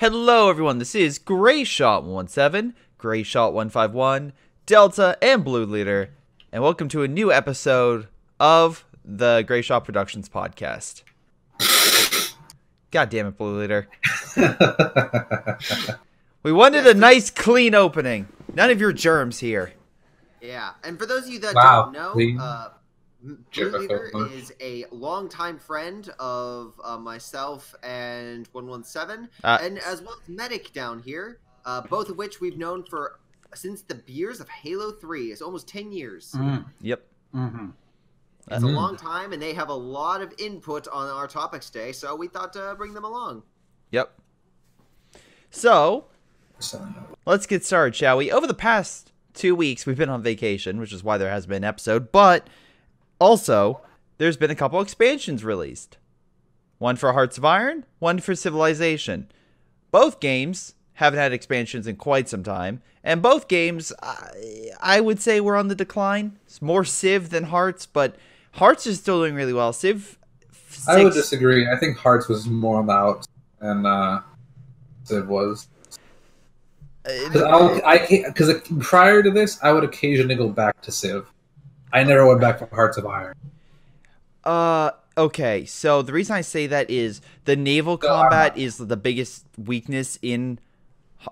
Hello everyone, this is Greyshot17, Greyshot151, Delta, and Blue Leader, and welcome to a new episode of the Greyshot Productions podcast. God damn it, Blue Leader. We wanted a nice clean opening. None of your germs here. Yeah, and for those of you that don't know, Blue Leader is a longtime friend of myself and 117, and as well as Medic down here, both of which we've known for since the years of Halo 3. It's almost 10 years. Yep. It's a long time, and they have a lot of input on our topics today, so we thought to bring them along. Yep. So, let's get started, shall we? Over the past 2 weeks, we've been on vacation, which is why there hasn't been an episode, but also, there's been a couple expansions released. One for Hearts of Iron, one for Civilization. Both games haven't had expansions in quite some time, and both games, I would say, were on the decline. It's more Civ than Hearts, but Hearts is still doing really well. Civ 6... I would disagree. I think Hearts was more about than Civ was. Because prior to this, I would occasionally go back to Civ. I never went back for Hearts of Iron. Okay, so the reason I say that is the naval combat is the biggest weakness in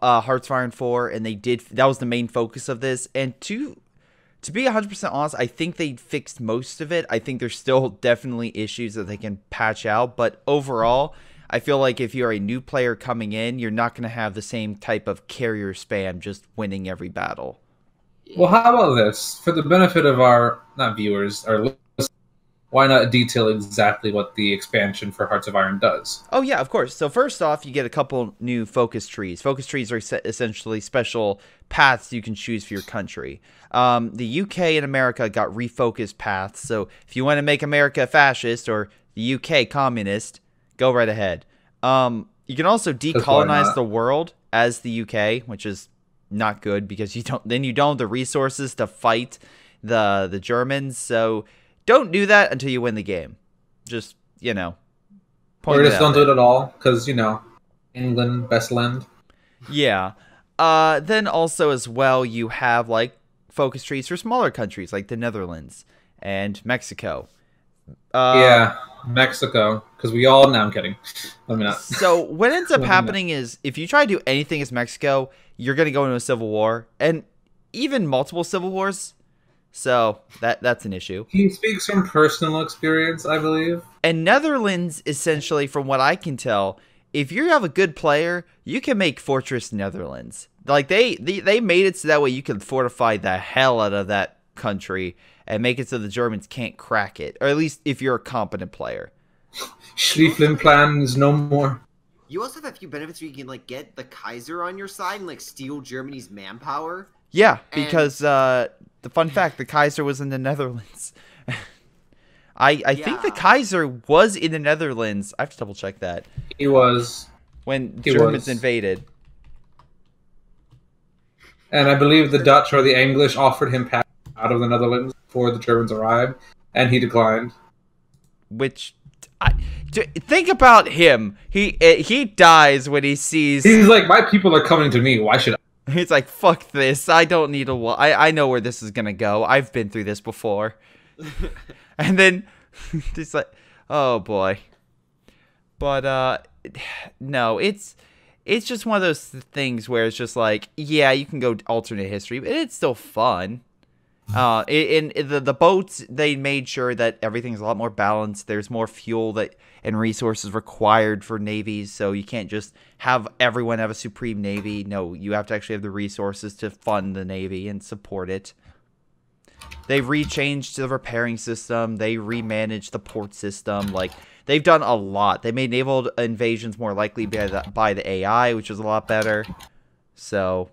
Hearts of Iron 4, and that was the main focus of this. And to be 100% honest, I think they fixed most of it. I think there's still definitely issues that they can patch out, but overall, I feel like if you're a new player coming in, you're not going to have the same type of carrier spam just winning every battle. Well, how about this? For the benefit of our, not viewers, our listeners, why not detail exactly what the expansion for Hearts of Iron does? Oh, yeah, of course. So first off, you get a couple new focus trees. Focus trees are essentially special paths you can choose for your country. The UK and America got refocused paths, so if you want to make America fascist or the UK communist, go right ahead. You can also decolonize the world as the UK, which is not good because you don't have the resources to fight the Germans. So don't do that until you win the game. Just, or just don't do it at all because, England, best land. Yeah. Then also as well, you have like focus trees for smaller countries like the Netherlands and Mexico. Yeah, Mexico, because we all... No, I'm kidding. Let me not. So what ends up happening is if you try to do anything as Mexico, you're going to go into a civil war, and even multiple civil wars. So that's an issue. He speaks from personal experience, I believe. And Netherlands, essentially, from what I can tell, if you have a good player, you can make Fortress Netherlands. Like they made it so that way you can fortify the hell out of that country and make it so the Germans can't crack it, or at least if you're a competent player. Schlieffen plan is no more. You also have a few benefits where you can get the Kaiser on your side and steal Germany's manpower. Yeah, because the fun fact, the Kaiser was in the Netherlands. I think the Kaiser was in the Netherlands. I have to double check that. He was when Germans invaded. And I believe the Dutch or the English offered him passage out of the Netherlands before the Germans arrived, and he declined. Which, think about him. He dies when he sees... He's like, my people are coming to me. Why should I? He's like, fuck this. I don't need a wall. I know where this is gonna go. I've been through this before. And then, he's like, oh boy. But, no, it's just one of those things where it's just like, yeah, you can go alternate history, but it's still fun. In the boats, they made sure that everything's a lot more balanced. There's more fuel and resources required for navies, so you can't just have everyone have a supreme navy. No, you have to actually have the resources to fund the navy and support it. They rechanged the repairing system. They remanaged the port system. They've done a lot. They made naval invasions more likely by the AI, which is a lot better. So...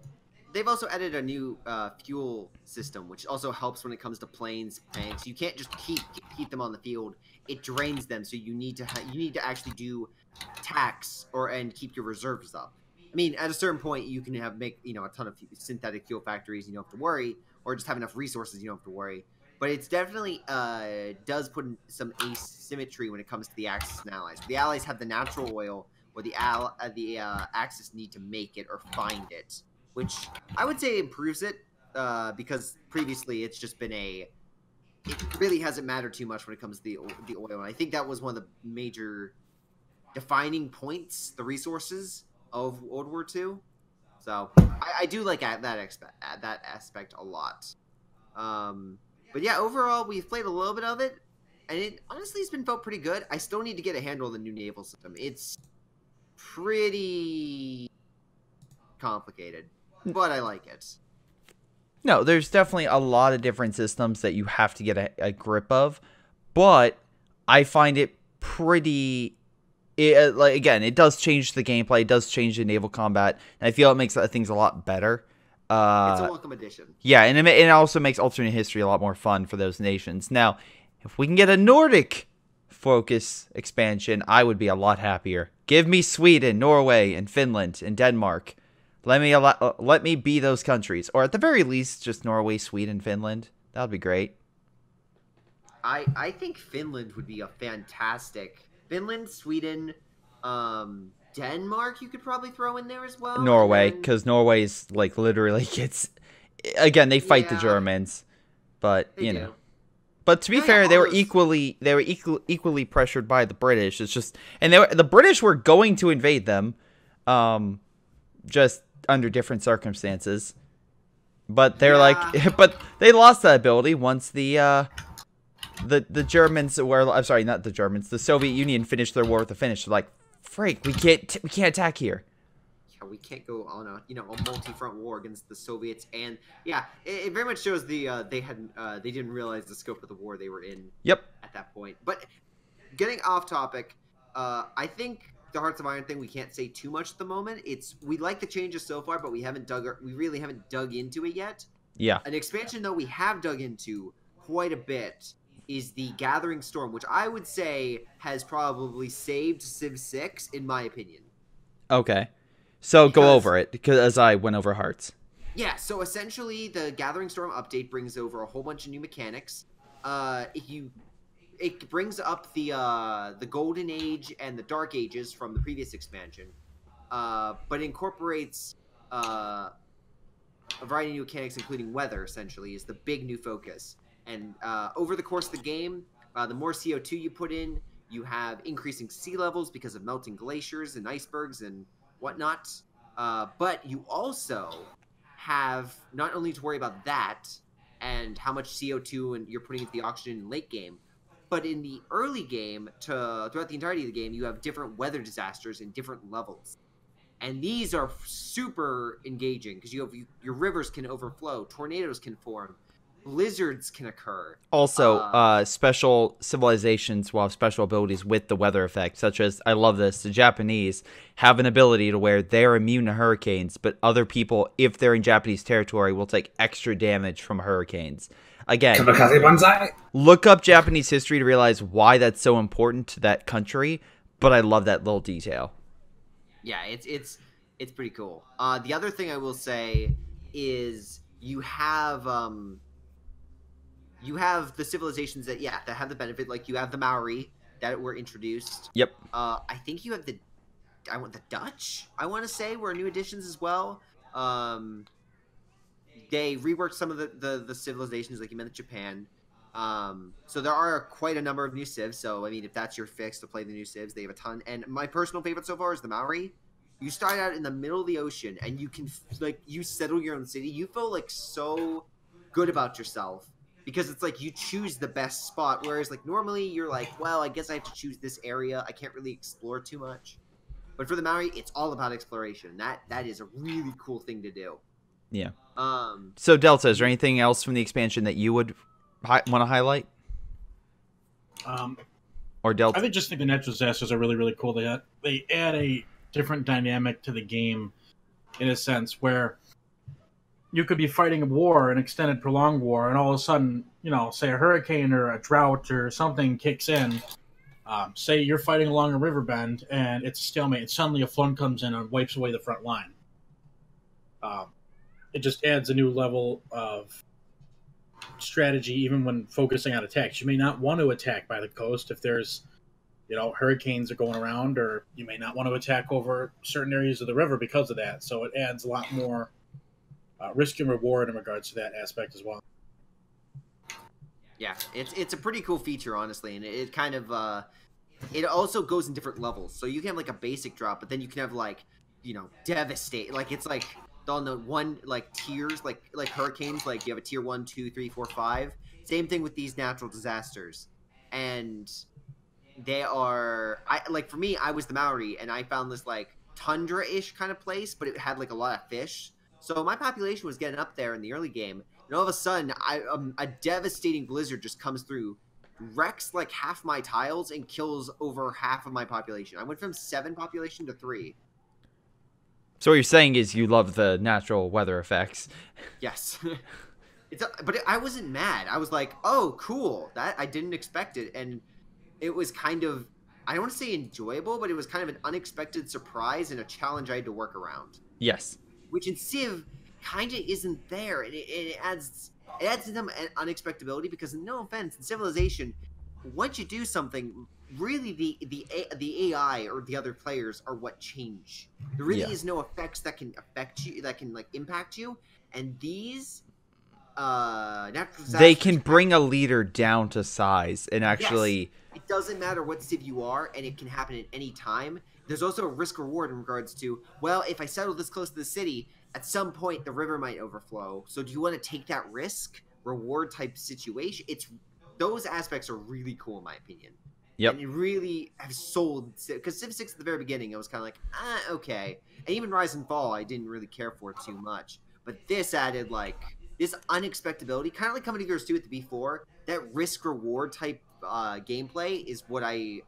They've also added a new fuel system, which also helps when it comes to planes, tanks. You can't just keep them on the field; it drains them. So you need to actually do tax and keep your reserves up. I mean, at a certain point, you can make a ton of synthetic fuel factories. You don't have to worry, or just have enough resources. You don't have to worry. But it's definitely does put in some asymmetry when it comes to the Axis and Allies. The Allies have the natural oil, or the Axis need to make it or find it, which I would say improves it because previously it's just been it really hasn't mattered too much when it comes to the oil. And I think that was one of the major defining points, the resources of World War II. So I do like that aspect a lot. But yeah, overall we've played a little bit of it, and it honestly has been felt pretty good. I still need to get a handle on the new naval system. It's pretty complicated, but I like it. No, there's definitely a lot of different systems that you have to get a grip of, but I find it pretty. Like again, it does change the gameplay. It does change the naval combat, and I feel it makes things a lot better. It's a welcome addition. Yeah, and it also makes alternate history a lot more fun for those nations. Now, if we can get a Nordic focus expansion, I would be a lot happier. Give me Sweden, Norway, and Finland, and Denmark. Let me be those countries, or at the very least, just Norway, Sweden, Finland. That would be great. I think Finland would be a fantastic. Finland, Sweden, Denmark. You could probably throw in there as well. Norway, because Norway's like literally gets. Again, they fight the Germans, but you know. But to be fair, they were equally pressured by the British. It's just, and the British were going to invade them, just under different circumstances. But they're but they lost that ability once the Germans were. I'm sorry, not the Germans. The Soviet Union finished their war with the Finnish. They're like, freak, we can't attack here. Yeah, we can't go on a multi-front war against the Soviets, and yeah, it very much shows they didn't realize the scope of the war they were in. Yep. At that point, but getting off topic, I think the Hearts of Iron thing we can't say too much at the moment. We like the changes so far, but we really haven't dug into it yet. Yeah. An expansion though we have dug into quite a bit is the Gathering Storm, which I would say has probably saved Civ 6 in my opinion. Okay. So go over it, because as I went over Hearts. Yeah, so essentially the Gathering Storm update brings over a whole bunch of new mechanics. It brings up the Golden Age and the Dark Ages from the previous expansion, but incorporates a variety of new mechanics, including weather, essentially, is the big new focus. And over the course of the game, the more CO2 you put in, you have increasing sea levels because of melting glaciers and icebergs and whatnot. But you also have not only to worry about that and how much CO2 and you're putting into the oxygen in late game, but in the early game, throughout the entirety of the game, you have different weather disasters in different levels. And these are super engaging because your rivers can overflow, tornadoes can form, blizzards can occur. Also, special civilizations will have special abilities with the weather effect, such as, I love this, the Japanese have an ability to where they're immune to hurricanes, but other people, if they're in Japanese territory, will take extra damage from hurricanes. Again, look up Japanese history to realize why that's so important to that country, but I love that little detail. Yeah, it's pretty cool. The other thing I will say is you have the civilizations that have the benefit, like you have the Maori that were introduced. Yep. I think you have the Dutch, I want to say, were new additions as well. They reworked some of the civilizations, like you mentioned, Japan. So there are quite a number of new civs. So, I mean, if that's your fix to play the new civs, they have a ton. And my personal favorite so far is the Maori. You start out in the middle of the ocean, and you can, you settle your own city. You feel, so good about yourself. Because it's like you choose the best spot. Whereas, normally you're like, well, I guess I have to choose this area. I can't really explore too much. But for the Maori, it's all about exploration. That is a really cool thing to do. Yeah. So, Delta, is there anything else from the expansion that you would want to highlight? Or Delta? I just think the natural disasters are really, really cool. They add a different dynamic to the game, in a sense, where you could be fighting a war, an extended, prolonged war, and all of a sudden, say a hurricane or a drought or something kicks in. Say you're fighting along a river bend, and it's a stalemate, and suddenly a flood comes in and wipes away the front line. It just adds a new level of strategy, even when focusing on attacks. You may not want to attack by the coast if there's hurricanes are going around, or you may not want to attack over certain areas of the river because of that. So it adds a lot more risk and reward in regards to that aspect as well. Yeah, it's a pretty cool feature, honestly, and it kind of it also goes in different levels. So you can have like a basic drop, but then you can have like devastate. Like it's like on the one like tiers, like hurricanes. Like you have a tier 1, 2, 3, 4, 5. Same thing with these natural disasters, and they are for me, I was the Maori, and I found this like tundra-ish kind of place, but it had like a lot of fish. So my population was getting up there in the early game. And all of a sudden, a devastating blizzard just comes through, wrecks like half my tiles, and kills over half of my population. I went from 7 population to 3. So what you're saying is you love the natural weather effects. Yes. I wasn't mad. I was like, oh, cool. That I didn't expect it. And it was kind of, I don't want to say enjoyable, but it was kind of an unexpected surprise and a challenge I had to work around. Yes. Which in Civ kind of isn't there, and it adds some unexpectability, because no offense, in Civilization, once you do something, really the AI or the other players are what change. There really is no effects that can affect you, that can like impact you, and these natural disasters, they can bring a leader down to size and actually. Yes. It doesn't matter what civ you are, and it can happen at any time. There's also a risk reward in regards to, well, if I settle this close to the city, at some point the river might overflow. So do you want to take that risk reward type situation? Those aspects are really cool in my opinion. Yep. And it really have sold, because Civ 6 at the very beginning, I was kind of like, okay. And even Rise and Fall, I didn't really care for too much. But this added like this unexpectability, kind of like Company Heroes 2 at the B4. That risk reward type gameplay is what I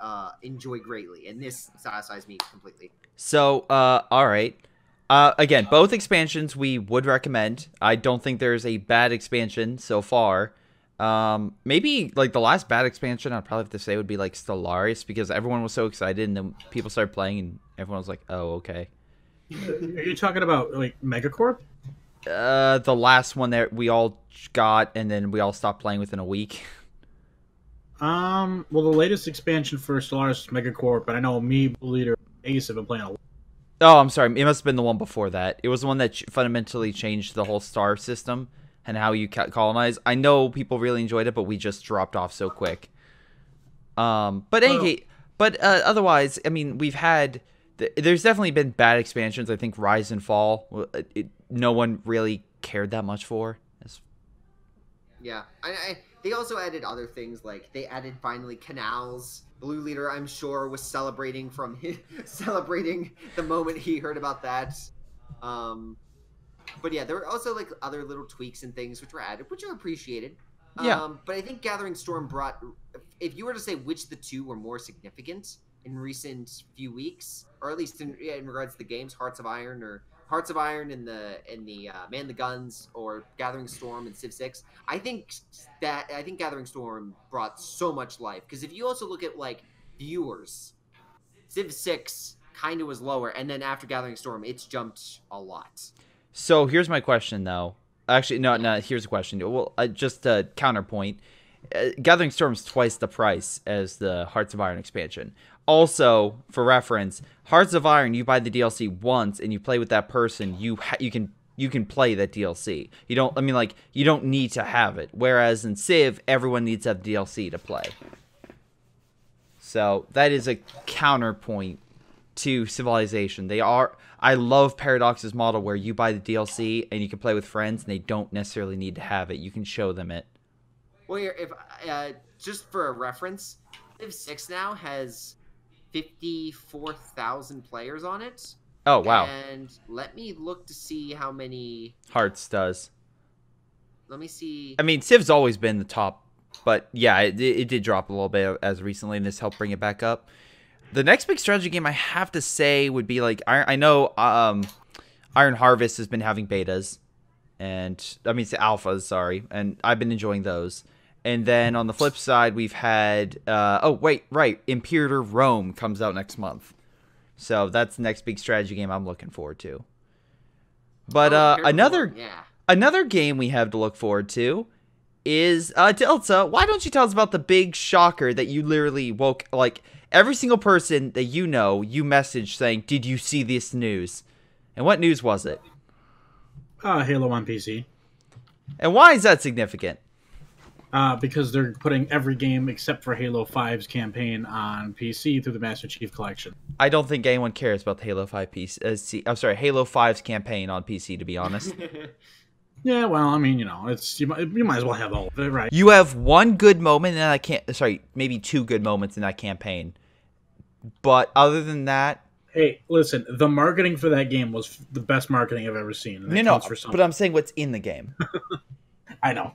enjoy greatly, and this satisfies me completely. So, all right. Again, both expansions we would recommend. I don't think there's a bad expansion so far. Maybe like the last bad expansion I'd probably have to say would be like Stellaris, because everyone was so excited, and then people started playing, and everyone was like, "Oh, okay." Are you talking about like Megacorp? The last one that we all got, and then we all stopped playing within a week. Well, the latest expansion for Stellaris is Megacorp, but I know me, Blue Leader, Ace have been playing a lot. Oh, I'm sorry. It must have been the one before that. It was the one that fundamentally changed the whole star system and how you colonize. I know people really enjoyed it, but we just dropped off so quick. Otherwise, I mean, we've had. There's definitely been bad expansions. I think Rise and Fall, no one really cared that much for. Yeah, they also added other things, like they added finally canals. Blue Leader, I'm sure, was celebrating the moment he heard about that. But yeah, there were also like other little tweaks and things which were added, which are appreciated. Yeah. But I think Gathering Storm brought, if you were to say which the two were more significant in recent few weeks, or at least in regards to the games, Hearts of Iron in the Man the Guns, or Gathering Storm in Civ 6, I think Gathering Storm brought so much life, because if you also look at like viewers, Civ 6 kind of was lower, and then after Gathering Storm it's jumped a lot. So here's my question though. Actually, no, here's a question. Well, just a counterpoint. Gathering Storm's twice the price as the Hearts of Iron expansion. Also, for reference, Hearts of Iron, you buy the DLC once and you play with that person, you can play that DLC. You don't need to have it. Whereas in Civ, everyone needs to have DLC to play. So that is a counterpoint to Civilization. I love Paradox's model where you buy the DLC and you can play with friends, and they don't necessarily need to have it. You can show them it. Well, here, if just for a reference, Civ 6 now has 54,000 players on it. Oh, wow. And let me look to see how many Hearts does. Let me see. I mean, Civ's always been the top, but yeah, it did drop a little bit as recently, and this helped bring it back up. The next big strategy game I have to say would be like, I know Iron Harvest has been having betas, and I mean, it's alphas, sorry, and I've been enjoying those. And then on the flip side, we've had Imperator Rome comes out next month, so that's the next big strategy game I'm looking forward to. But another game we have to look forward to is Delta. Why don't you tell us about the big shocker that you literally woke, like, every single person that you know, you messaged saying, did you see this news? And what news was it? Halo on PC. And why is that significant? Because they're putting every game except for Halo 5's campaign on PC through the Master Chief Collection. I don't think anyone cares about the Halo 5 PC. I'm sorry, Halo 5's campaign on PC, to be honest. Yeah, well, I mean, you know, it's you might as well have all of it, right? You have one good moment in that maybe two good moments in that campaign. But other than that, hey, listen, the marketing for that game was the best marketing I've ever seen. No, but I'm saying what's in the game. I know.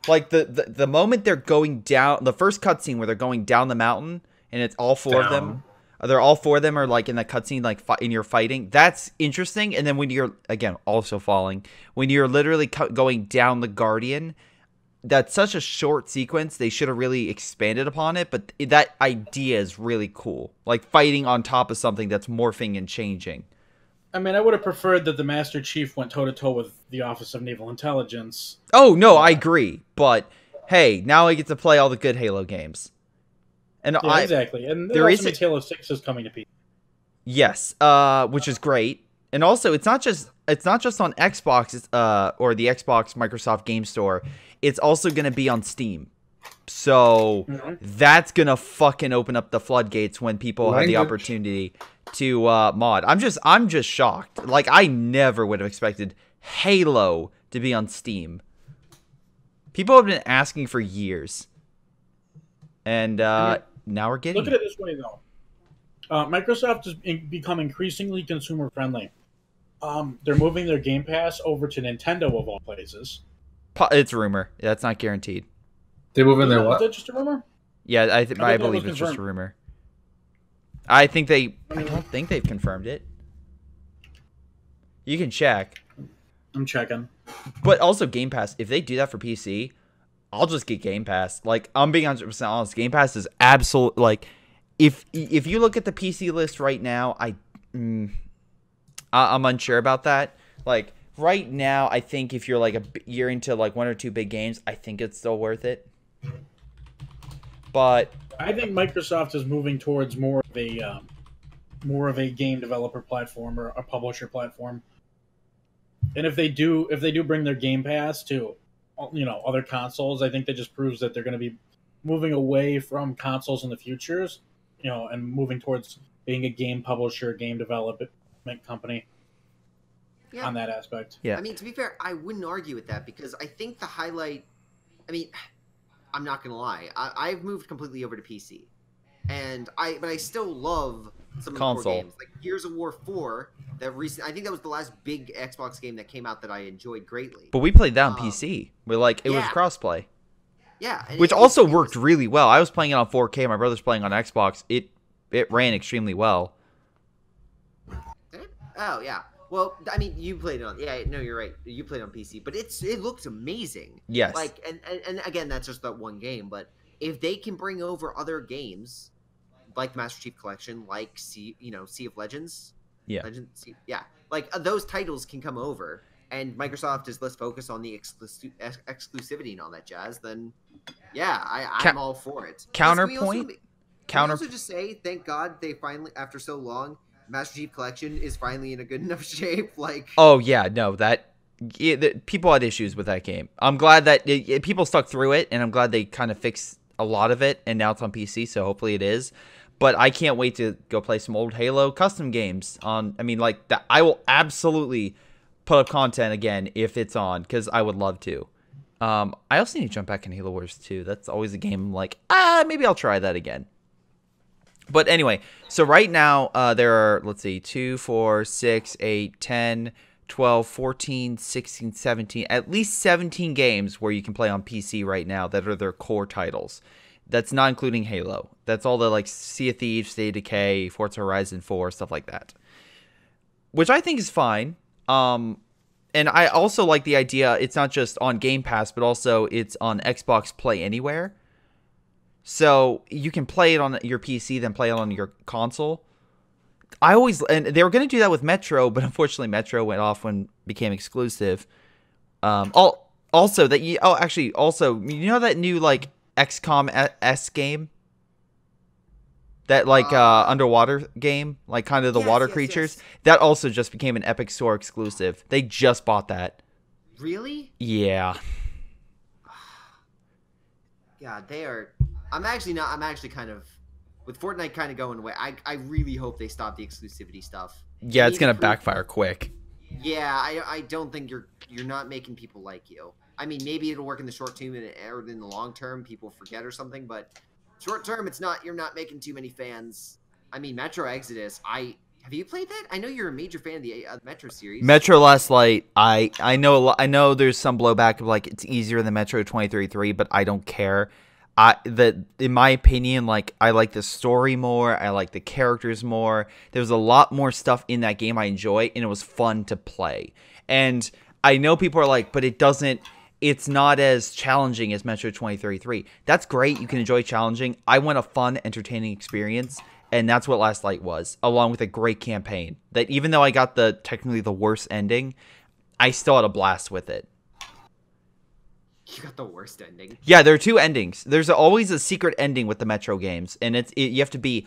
Like the moment they're going down, the first cutscene where they're going down the mountain, and it's all four of them. They're all four of them are like in the cutscene, like in your fighting. That's interesting. And then when you're again also falling, when you're literally going down the Guardian, that's such a short sequence. They should have really expanded upon it. But that idea is really cool, like fighting on top of something that's morphing and changing. I mean, I would have preferred that the Master Chief went toe-to-toe with the Office of Naval Intelligence. Oh, no, I agree. But, hey, now I get to play all the good Halo games. And yeah, exactly. And there is Halo 6 is coming to PC. Yes, which is great. And also, it's not just on Xbox or the Xbox Microsoft Game Store. It's also going to be on Steam. So, that's going to fucking open up the floodgates when people have the opportunity to mod. I'm just shocked. Like, I never would have expected Halo to be on Steam. People have been asking for years. And now we're getting Look at it this way, though. Microsoft has become increasingly consumer-friendly. They're moving their Game Pass over to Nintendo, of all places. It's a rumor. That's not guaranteed. They move in their what? Is that just a rumor? Yeah, I believe it's just a rumor. I don't think they've confirmed it. You can check. I'm checking. But also Game Pass, if they do that for PC, I'll just get Game Pass. Like, I'm being 100% honest. Game Pass is absolute. Like, if you look at the PC list right now, I'm unsure about that. Like, right now, I think if you're like you're into like one or two big games, I think it's still worth it. But I think Microsoft is moving towards more of a game developer platform or a publisher platform. And if they do bring their Game Pass to, you know, other consoles, I think that just proves that they're going to be moving away from consoles in the futures, you know, and moving towards being a game publisher, game development company. Yeah. On that aspect. Yeah. I mean, to be fair, I wouldn't argue with that because I think the highlight. I mean, I'm not gonna lie. I've moved completely over to PC, but I still love some of the core games, like Gears of War 4. I think that was the last big Xbox game that came out that I enjoyed greatly. But we played that on PC. It was crossplay. Yeah, which also worked really well. I was playing it on 4K. My brother's playing on Xbox. It ran extremely well. Oh yeah. Well, I mean, you played it on. Yeah, no, you're right. You played it on PC, but it looked amazing. Yes. Like, and again, that's just that one game. But if they can bring over other games, like Master Chief Collection, like Sea of Legends. Yeah. Like those titles can come over, and Microsoft is less focused on the exclusivity and all that jazz. Then, yeah, I'm all for it. Counterpoint. Can we also just say, thank God they finally, after so long, Master Chief Collection is finally in a good enough shape. Like, oh yeah, no, people had issues with that game. I'm glad that people stuck through it, and I'm glad they kind of fixed a lot of it, and now it's on PC, so hopefully it is. But I can't wait to go play some old Halo custom games on. I mean, like that. I will absolutely put up content again if it's on, because I would love to. I also need to jump back in Halo Wars 2. That's always a game I'm like, maybe I'll try that again. But anyway, so right now there are, let's see, 2, 4, 6, 8, 10, 12, 14, 16, 17, at least 17 games where you can play on PC right now that are their core titles. That's not including Halo. That's all the, like, Sea of Thieves, State of Decay, Forza Horizon 4, stuff like that. Which I think is fine. And I also like the idea, it's not just on Game Pass, but also it's on Xbox Play Anywhere. So you can play it on your PC, then play it on your console. And they were going to do that with Metro, but unfortunately Metro went off when it became exclusive. Also, that you... Oh, actually, also, you know that new, like, XCOM S game? That, like, underwater game? Like, kind of the water creatures? Yes. That also just became an Epic Store exclusive. They just bought that. Really? Yeah. God, they are... I'm actually kind of... With Fortnite kind of going away, I really hope they stop the exclusivity stuff. Yeah, it's going to backfire quick. Yeah, I don't think you're not making people like you. I mean, maybe it'll work in the short term or in the long term. People forget or something, but short term, it's not. You're not making too many fans. I mean, Metro Exodus. Have you played that? I know you're a major fan of the Metro series. Metro Last Light. I know there's some blowback of like it's easier than Metro 2033, but I don't care. In my opinion, like I like the story more. I like the characters more. There's a lot more stuff in that game I enjoy, and it was fun to play. And I know people are like, but it's not as challenging as Metro 2033. That's great. You can enjoy challenging. I want a fun, entertaining experience, and that's what Last Light was, along with a great campaign. That even though I got technically the worst ending, I still had a blast with it. You got the worst ending. Yeah, there are two endings. There's always a secret ending with the Metro games, and you have to be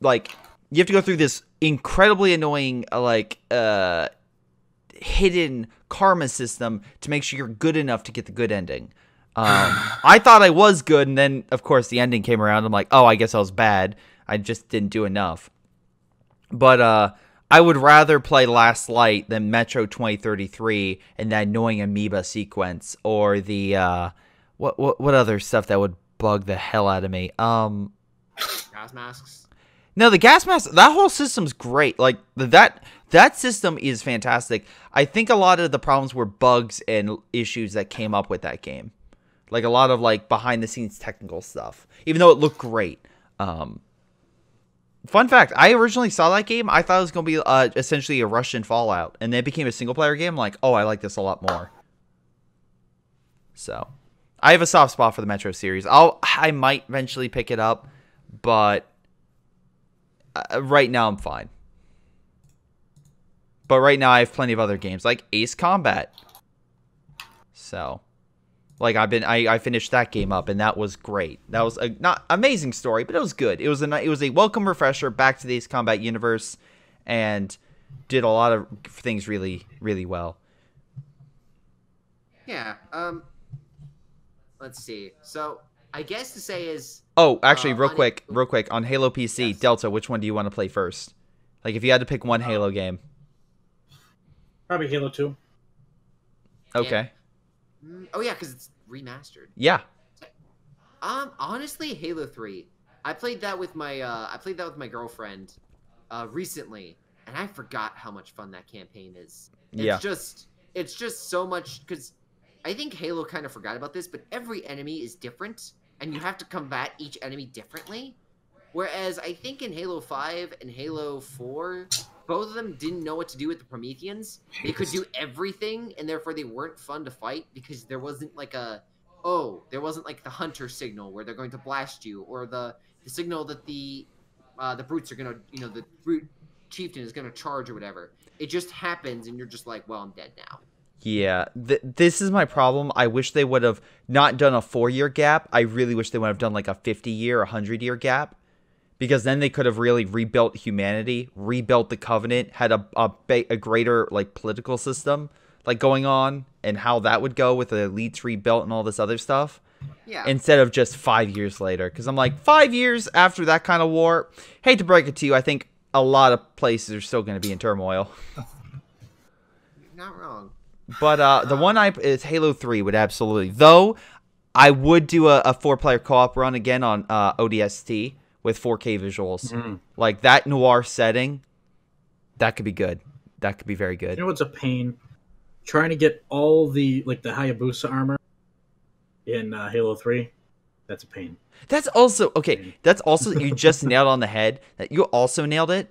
like you have to go through this incredibly annoying hidden karma system to make sure you're good enough to get the good ending. I thought I was good, and then of course the ending came around. I'm like, oh, I guess I was bad. I just didn't do enough. But I would rather play Last Light than Metro 2033 and that annoying amoeba sequence, or the what other stuff that would bug the hell out of me. Gas masks. No, the gas mask. That whole system's great. Like that system is fantastic. I think a lot of the problems were bugs and issues that came up with that game, like a lot of like behind the scenes technical stuff. Even though it looked great. Fun fact, I originally saw that game. I thought it was going to be essentially a Russian Fallout. And then it became a single-player game. I'm like, oh, I like this a lot more. So, I have a soft spot for the Metro series. I might eventually pick it up. But right now, I'm fine. But right now, I have plenty of other games, like Ace Combat. So... Like I finished that game up, and that was great. That was a not amazing story, but it was good. It was a welcome refresher back to the Ace Combat universe, and did a lot of things really, really well. Yeah. Let's see. So I guess to say is. Oh, actually, real quick, on Halo PC, yes. Delta, which one do you want to play first? Like, if you had to pick one Halo game. Probably Halo 2. Okay. Oh yeah, because it's remastered. Yeah. Honestly, Halo 3. I played that with my girlfriend recently, and I forgot how much fun that campaign is. It's just so much, because I think Halo kind of forgot about this, but every enemy is different, and you have to combat each enemy differently. Whereas I think in Halo 5 and Halo 4, both of them didn't know what to do with the Prometheans. They could do everything, and therefore they weren't fun to fight, because there wasn't like the hunter signal where they're going to blast you, or the signal that the brutes are gonna, the brute chieftain is gonna charge or whatever. It just happens, and you're just like, well, I'm dead now. Yeah, this is my problem. I wish they would have not done a 4-year gap. I really wish they would have done like a 50-year, 100-year gap. Because then they could have really rebuilt humanity, rebuilt the Covenant, had a greater like political system like going on, and how that would go with the elites rebuilt and all this other stuff. Yeah. Instead of just 5 years later, because I'm like 5 years after that kind of war. Hate to break it to you, I think a lot of places are still going to be in turmoil. You're not wrong. But the one is Halo 3 would absolutely. Though I would do a 4-player co-op run again on ODST. With 4K visuals. Like that noir setting, that could be good. That could be very good. You know what's a pain? Trying to get all the Hayabusa armor in Halo 3. That's a pain. That's also okay. That's also you just nailed on the head. That you also nailed it.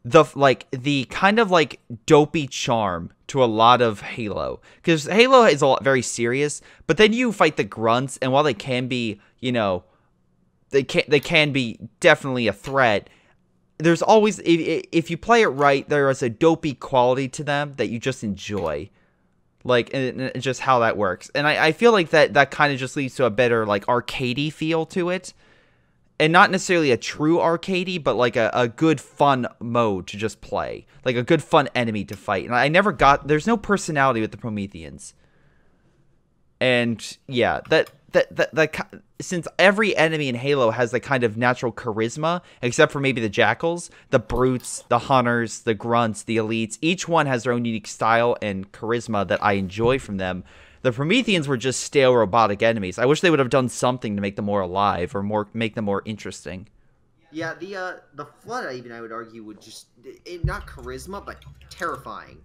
The kind of like dopey charm to a lot of Halo, because Halo is very serious, but then you fight the grunts, and while they can be, They can be definitely a threat. There's always, if you play it right, there is a dopey quality to them that you just enjoy. Like, and just how that works. And I feel like that kind of just leads to a better, like, arcadey feel to it. And not necessarily a true arcadey, but like a good fun mode to just play. Like a good fun enemy to fight. And I never got... There's no personality with the Prometheans. And, yeah, since every enemy in Halo has the kind of natural charisma, except for maybe the jackals, the brutes, the hunters, the grunts, the elites, each one has their own unique style and charisma that I enjoy from them. The Prometheans were just stale robotic enemies. I wish they would have done something to make them more alive or make them more interesting. Yeah, the Flood, I would argue, would just not charisma, but terrifying.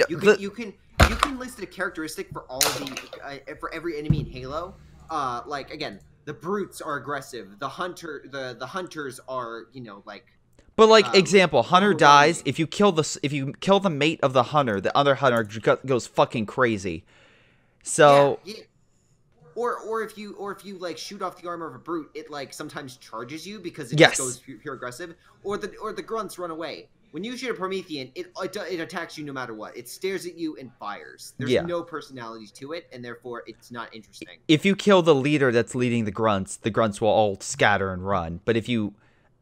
You can list a characteristic for all the for every enemy in Halo. Like again, the brutes are aggressive. The hunters are, you know, like. But like example, hunter dies. If you kill the mate of the hunter, the other hunter goes fucking crazy. So. Yeah. Or if you like shoot off the armor of a brute, it like sometimes charges you because it just goes pure aggressive. Or the grunts run away. When you shoot a Promethean, it attacks you no matter what. It stares at you and fires. There's no personality to it, and therefore it's not interesting. If you kill the leader that's leading the grunts will all scatter and run. But if you,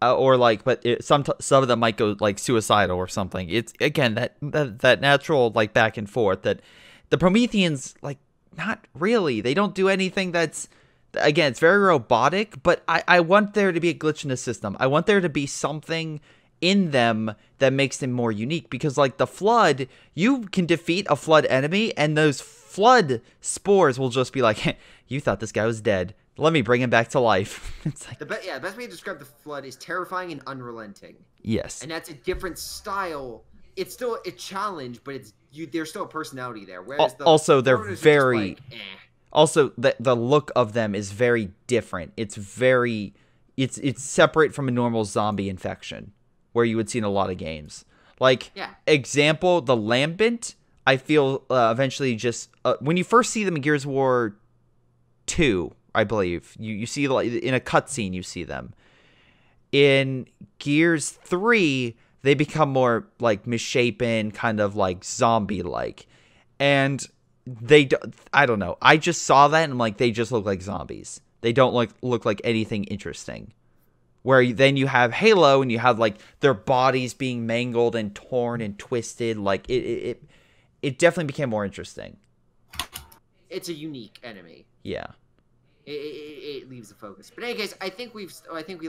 some of them might go like suicidal or something. It's again that natural like back and forth that the Prometheans like not really. They don't do anything that's. Again, it's very robotic, but I want there to be a glitch in the system. I want there to be something in them that makes them more unique, because like the Flood, you can defeat a Flood enemy and those Flood spores will just be like, you thought this guy was dead, let me bring him back to life. It's like the best way to describe the Flood is terrifying and unrelenting. Yes, and that's a different style. It's still a challenge, but there's still a personality there. Whereas also they're very like, also the look of them is very different. It's separate from a normal zombie infection where you would see in a lot of games. Like, example, the Lambent, I feel eventually just... when you first see them in Gears of War 2, I believe, you see, like, in a cutscene, you see them. In Gears 3, they become more, like, misshapen, kind of, like, zombie-like. And I don't know. I just saw that, and I'm like, they just look like zombies. They don't look like anything interesting. Where then you have Halo and you have like their bodies being mangled and torn and twisted. Like it definitely became more interesting. It's a unique enemy. Yeah. It leaves the focus. But in any case, I think we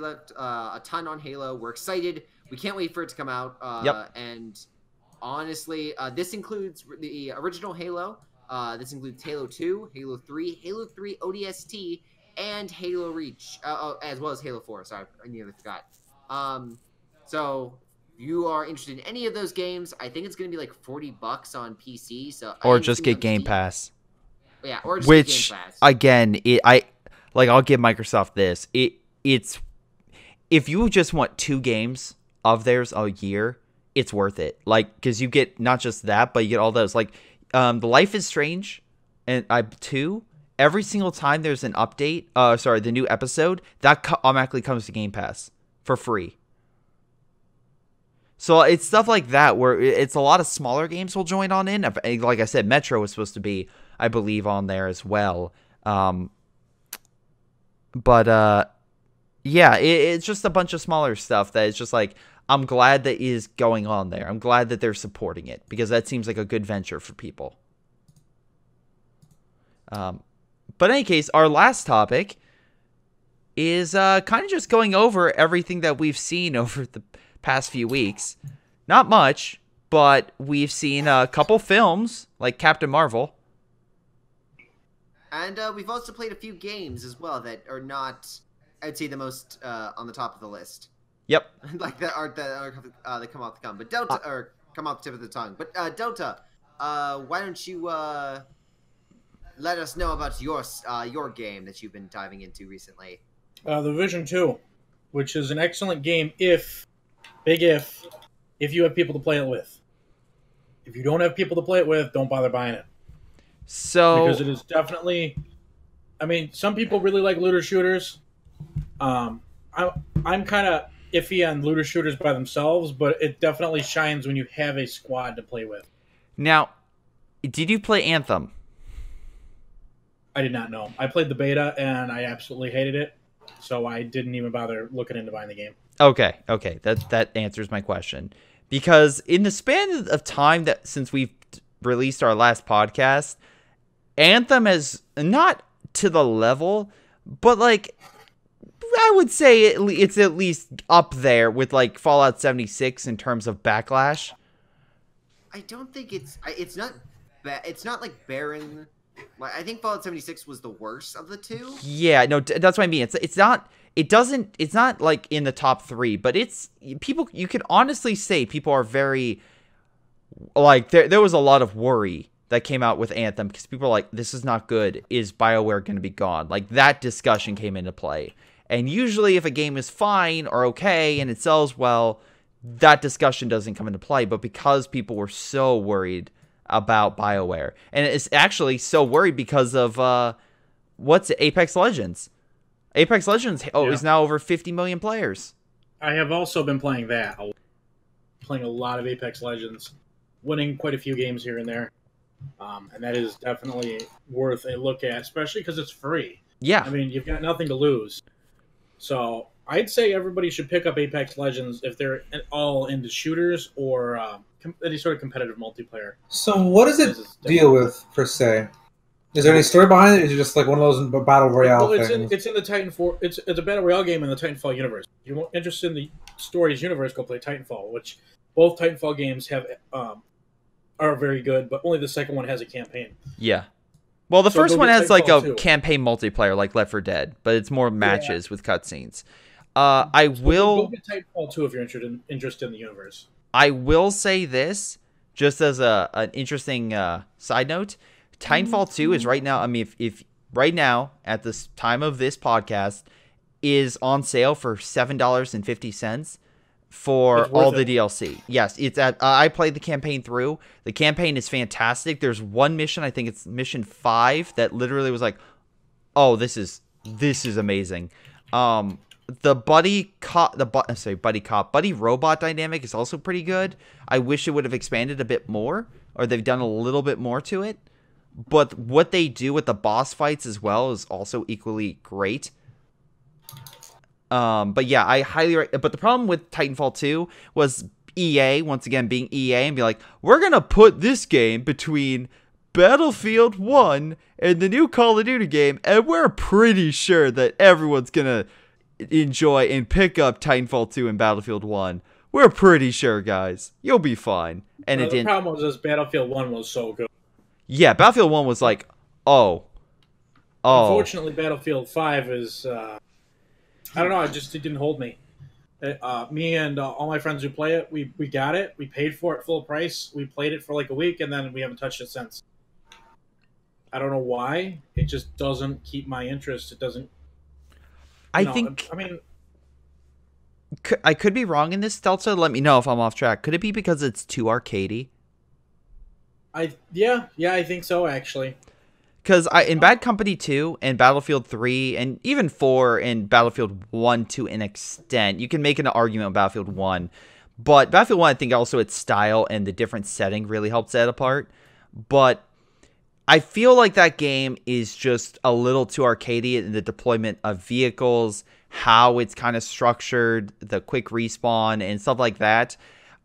left a ton on Halo. We're excited. We can't wait for it to come out. And honestly, this includes the original Halo. This includes Halo 2, Halo 3, Halo 3 ODST, and Halo Reach, as well as Halo 4. Sorry, I nearly forgot. So if you are interested in any of those games, I think it's going to be like $40 on PC. So or just get Game Pass. Yeah, or just get Game Pass. Again, I'll give Microsoft this. It's if you just want 2 games of theirs a year, it's worth it. Like, because you get not just that, but you get all those. Like, the Life is Strange and 2. Every single time there's an update, the new episode, that automatically comes to Game Pass for free. So it's stuff like that where it's a lot of smaller games will join on in. Like I said, Metro was supposed to be, I believe, on there as well. Yeah, it's just a bunch of smaller stuff that is just like, I'm glad that is going on there. I'm glad that they're supporting it because that seems like a good venture for people. But in any case, our last topic is kind of just going over everything that we've seen over the past few weeks. Not much, but we've seen a couple films, like Captain Marvel. And we've also played a few games as well that are not, I'd say, the most on the top of the list. Yep. Like that come off the tongue, but Delta, or come off the tip of the tongue. But Delta, why don't you let us know about your game that you've been diving into recently? The Division 2, which is an excellent game if you have people to play it with. If you don't have people to play it with, don't bother buying it. So because it is definitely, I mean, some people really like looter shooters. I'm kind of iffy on looter shooters by themselves, but it definitely shines when you have a squad to play with. Now, did you play Anthem? I did not know. I played the beta and I absolutely hated it, so I didn't even bother looking into buying the game. Okay, that answers my question. Because in the span of time that since we've released our last podcast, Anthem is not to the level, but like I would say it's at least up there with like Fallout 76 in terms of backlash. I don't think it's not bad. It's not like barren. Like, I think Fallout 76 was the worst of the two. Yeah, no, that's what I mean. It's not like in the top 3, but it's people. You could honestly say people are very like there was a lot of worry that came out with Anthem because people are like, this is not good. Is BioWare going to be gone? Like that discussion came into play. And usually if a game is fine or okay and it sells well, that discussion doesn't come into play. But because people were so worried about BioWare, and it's actually so worried because of Apex Legends. Apex Legends is now over 50 million players. I have also been playing that. Playing a lot of Apex Legends, winning quite a few games here and there. And that is definitely worth a look at, especially because it's free. Yeah. I mean, you've got nothing to lose. So I'd say everybody should pick up Apex Legends if they're all into shooters or any sort of competitive multiplayer. So what does it deal with, per se? Is there any story behind it? Or is it just like one of those battle royale things? It's in the Titanfall. It's a battle royale game in the Titanfall universe. If you're interested in the stories universe, go play Titanfall, which both Titanfall games have are very good, but only the second one has a campaign. Yeah. Well, the first one has like a 2. campaign multiplayer, like Left 4 Dead, but it's more matches with cutscenes. I will go get Titanfall 2 if you're interested in the universe. I will say this, just as an interesting side note. Titanfall 2 is right now. I mean, if right now at this time of this podcast is on sale for $7.50 for all the DLC. Yes, it's at. I played the campaign through. The campaign is fantastic. There's one mission, I think it's mission 5, that literally was like, oh, this is amazing. The buddy robot dynamic is also pretty good. I wish it would have expanded a bit more, or they've done a little bit more to it. But what they do with the boss fights as well is also equally great. But yeah, I highly. But the problem with Titanfall 2 was EA once again being EA and be like, we're gonna put this game between Battlefield 1 and the new Call of Duty game, and we're pretty sure that everyone's gonna enjoy and pick up Titanfall 2 and Battlefield 1. We're pretty sure, guys. You'll be fine. And it didn't. The problem was this Battlefield 1 was so good. Yeah, Battlefield 1 was like, oh. Unfortunately, Battlefield 5 is. I don't know. It didn't hold me. Me and all my friends who play it, we got it. We paid for it full price. We played it for like a week, and then we haven't touched it since. I don't know why. It just doesn't keep my interest. It doesn't. I mean, I could be wrong in this, Delta. Let me know if I'm off track. Could it be because it's too arcadey? Yeah, I think so, actually. Because in Bad Company 2 and Battlefield 3 and even 4 and Battlefield 1 to an extent, you can make an argument with Battlefield 1. But Battlefield 1, I think also its style and the different setting really helps that apart. But I feel like that game is just a little too arcadey in the deployment of vehicles, how it's kind of structured, the quick respawn and stuff like that.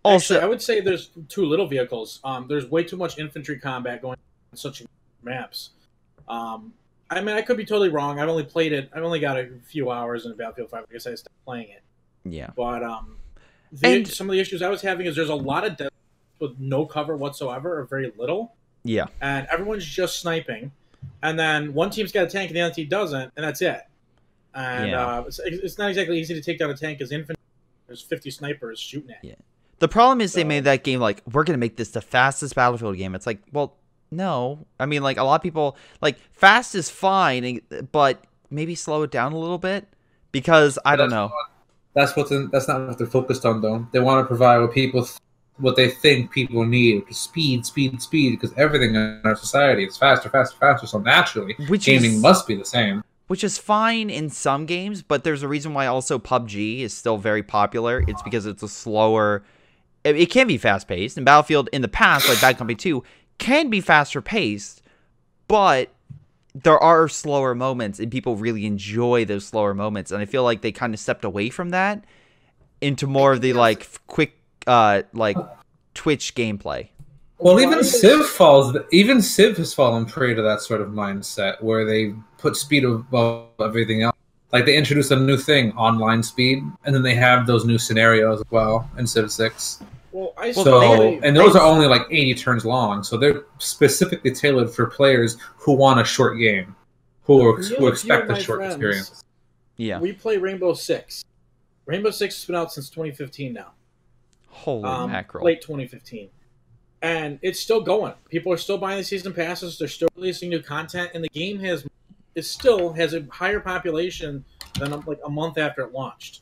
Also, actually, I would say there's too little vehicles. There's way too much infantry combat going on such maps. I mean, I could be totally wrong. I've only played it. I've only got a few hours in Battlefield 5. I guess I stopped playing it. Yeah. But some of the issues I was having is there's a lot of deaths with no cover whatsoever or very little. Yeah. And everyone's just sniping. And then one team's got a tank and the other team doesn't, and that's it. And it's not exactly easy to take down a tank as infantry. There's 50 snipers shooting at you. Yeah. The problem is they made that game like, we're going to make this the fastest Battlefield game. It's like, well, no. I mean, like, a lot of people, like, fast is fine, but maybe slow it down a little bit because I don't know. That's not what they're focused on, though. They want to provide what they think people need, which is speed, because everything in our society is faster. So naturally, gaming must be the same. Which is fine in some games, but there's a reason why also PUBG is still very popular. It's because it's a slower. It can be fast paced. And Battlefield in the past, like Bad Company 2, can be faster paced, but there are slower moments, and people really enjoy those slower moments. And I feel like they kind of stepped away from that into more of the like quick, like Twitch gameplay. Well, even Civ has fallen prey to that sort of mindset where they put speed above everything else. Like they introduced a new thing, online speed, and then they have those new scenarios as well in Civ 6. And those are only like 80 turns long, so they're specifically tailored for players who want a short game, who expect a short experience. Yeah, we play Rainbow Six. Rainbow Six has been out since 2015 now. Holy mackerel! Late 2015, and it's still going. People are still buying the season passes. They're still releasing new content, and the game still has a higher population than like a month after it launched.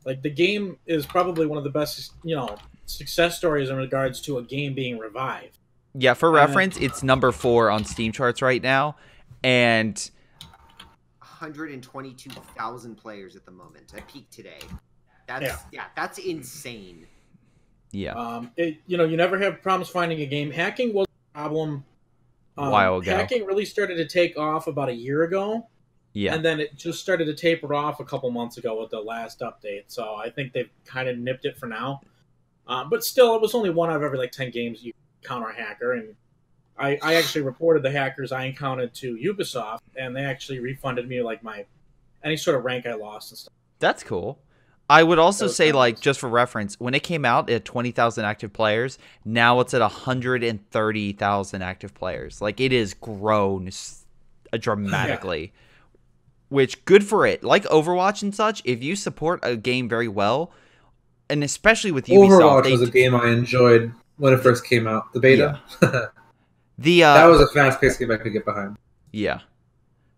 Like the game is probably one of the best, success stories in regards to a game being revived. Yeah, for reference, it's number 4 on Steam charts right now, and 122,000 players at the moment. At peak today. That's insane. Yeah. You never have problems finding a game. Hacking was a problem. A while ago. Hacking really started to take off about a year ago. Yeah. And then it just started to taper off a couple months ago with the last update. So I think they've kind of nipped it for now. But still, it was only one out of every 10 games you encounter a hacker. And I actually reported the hackers I encountered to Ubisoft, and they actually refunded me like any sort of rank I lost and stuff. That's cool. I would also say, like, just for reference, when it came out at 20,000 active players, now it's at 130,000 active players. Like, it has grown dramatically, which good for it. Like Overwatch and such, if you support a game very well, and especially with Ubisoft, Overwatch was a game I enjoyed when it first came out. The beta, that was a fast-paced game I could get behind. Yeah.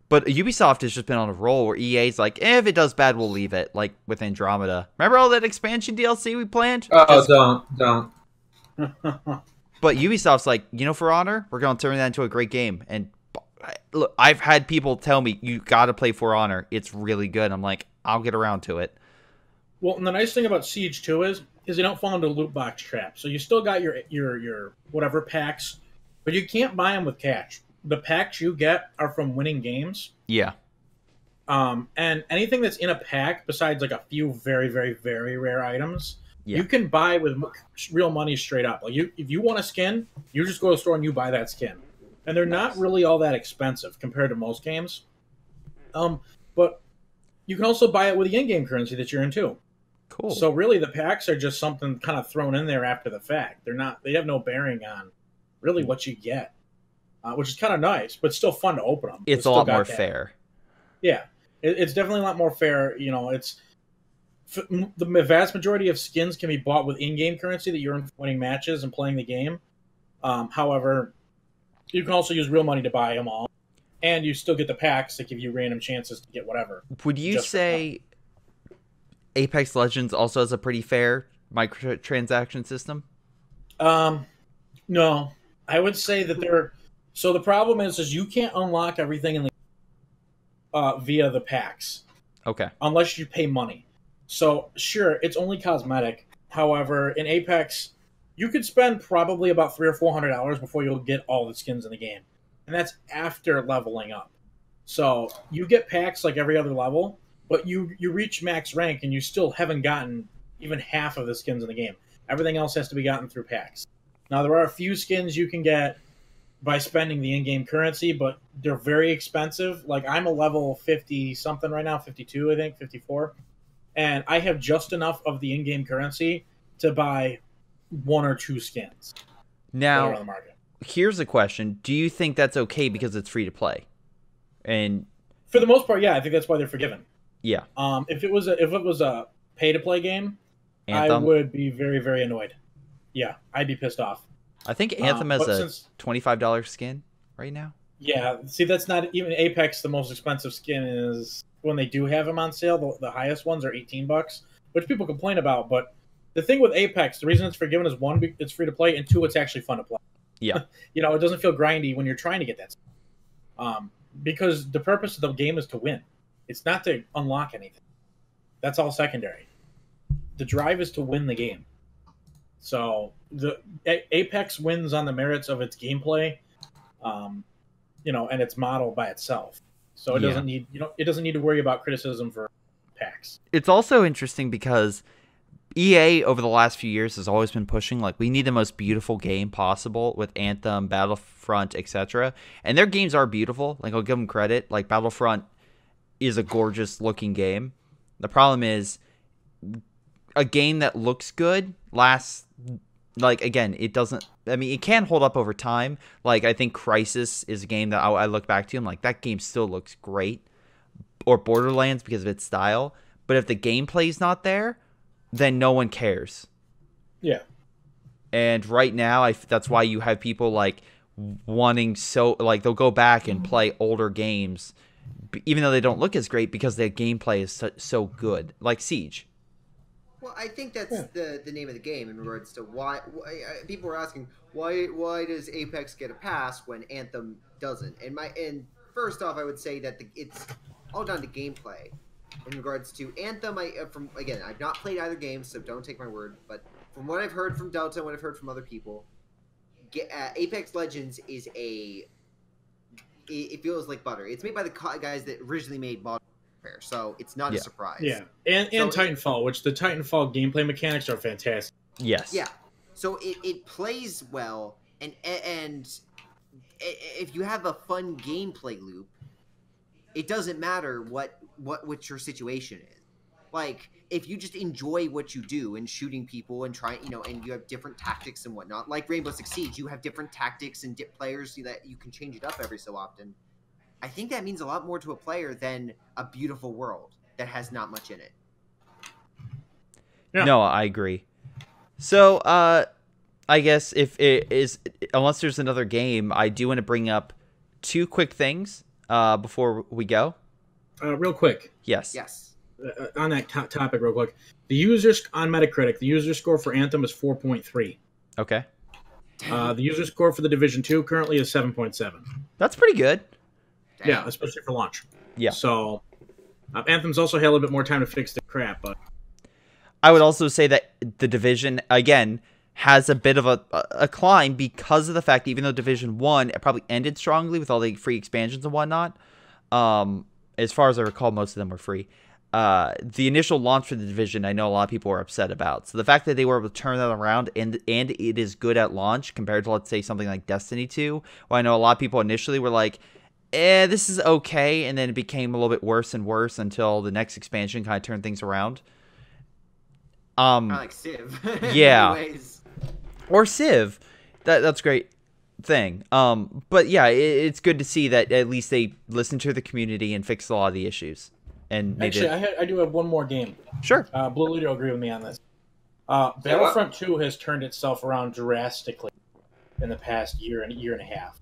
But Ubisoft has just been on a roll where EA's like, if it does bad, we'll leave it. Like with Andromeda. Remember all that expansion DLC we planned? Oh, don't. But Ubisoft's like, For Honor, we're going to turn that into a great game. And look, I've had people tell me, you got to play For Honor. It's really good. I'm like, I'll get around to it. Well, and the nice thing about Siege 2 is you don't fall into a loot box trap. So you still got your whatever packs, but you can't buy them with cash. The packs you get are from winning games. Yeah. And anything that's in a pack, besides like a few very, very, very rare items, you can buy with real money straight up. Like if you want a skin, you just go to the store and you buy that skin. And they're not really all that expensive compared to most games. But you can also buy it with the in-game currency that you're in too. Cool. So really the packs are just something kind of thrown in there after the fact. They have no bearing on really what you get. Which is kind of nice, but still fun to open them. It's a lot more fair. Yeah, it's definitely a lot more fair. It's the vast majority of skins can be bought with in-game currency that you're in winning matches and playing the game. However, you can also use real money to buy them all, and you still get the packs that give you random chances to get whatever. Would you say Apex Legends also has a pretty fair microtransaction system? No, I would say that they're. So the problem is you can't unlock everything in the via the packs. Okay. Unless you pay money. So sure, it's only cosmetic. However, in Apex, you could spend probably about $300 or $400 before you'll get all the skins in the game, and that's after leveling up. So you get packs like every other level, but you reach max rank and you still haven't gotten even half of the skins in the game. Everything else has to be gotten through packs. Now there are a few skins you can get by spending the in-game currency, but they're very expensive. Like I'm a level 50 something right now, 52 I think, 54, and I have just enough of the in-game currency to buy 1 or 2 skins. Now, on the market. Here's a question: do you think that's okay because it's free to play? And for the most part, yeah, I think that's why they're forgiven. Yeah. If it was a pay-to-play game, Anthem? I would be very, very annoyed. Yeah, I'd be pissed off. I think Anthem has a $25 skin right now. Yeah, see, that's not even Apex. The most expensive skin is when they do have them on sale. The highest ones are $18, which people complain about. But the thing with Apex, the reason it's forgiven is 1, it's free to play, and 2, it's actually fun to play. Yeah, it doesn't feel grindy when you're trying to get that stuff. Because the purpose of the game is to win. It's not to unlock anything. That's all secondary. The drive is to win the game. So Apex wins on the merits of its gameplay, and its model by itself. So it doesn't need it doesn't need to worry about criticism for PAX. It's also interesting because EA over the last few years has always been pushing like we need the most beautiful game possible with Anthem, Battlefront, etc. And their games are beautiful. Like I'll give them credit. Like Battlefront is a gorgeous looking game. The problem is a game that looks good lasts. Like, again, it doesn't... I mean, it can hold up over time. Like, I think Crysis is a game that I look back to. I'm like, that game still looks great. Or Borderlands because of its style. But if the gameplay's not there, then no one cares. Yeah. And right now, that's why you have people, like, wanting so... Like, they'll go back and play older games, even though they don't look as great because their gameplay is so good. Like Siege. Well, I think that's the name of the game in regards to why people were asking why does Apex get a pass when Anthem doesn't? And first off, I would say that it's all down to gameplay. In regards to Anthem, I've not played either game, so don't take my word. But from what I've heard from Delta and what I've heard from other people, Apex Legends is it feels like butter. It's made by the guys that originally made Modern Warfare, so it's not a surprise. Yeah, and Titanfall, which the Titanfall gameplay mechanics are fantastic. Yes. Yeah. So it plays well, and if you have a fun gameplay loop, it doesn't matter what your situation is. Like, if you just enjoy what you do and shooting people and trying, and you have different tactics and whatnot, like Rainbow Six Siege, you have different tactics and players that you can change it up every so often. I think that means a lot more to a player than a beautiful world that has not much in it. Yeah. No, I agree. So, I guess unless there's another game, I do want to bring up two quick things before we go. Real quick. Yes. Yes. On that topic, real quick, on Metacritic, the user score for Anthem is 4.3. Okay. The user score for the Division 2 currently is 7.7. That's pretty good. Yeah, especially for launch. Yeah. So, Anthem's also had a little bit more time to fix the crap, but I would also say that the Division again has a bit of a climb because of the fact that even though Division 1 it probably ended strongly with all the free expansions and whatnot. As far as I recall, most of them were free. The initial launch for the Division, I know a lot of people were upset about. So the fact that they were able to turn that around and it is good at launch compared to, let's say, something like Destiny 2, where I know a lot of people initially were like, this is okay, and then it became a little bit worse and worse until the next expansion kind of turned things around. Kind of like Civ. Yeah. Anyways. Or Civ. That's a great thing. But yeah, it's good to see that at least they listened to the community and fixed a lot of the issues. And actually, I do have one more game. Sure. Blue Ludo agree with me on this. Battlefront 2 has turned itself around drastically in the past year and a half.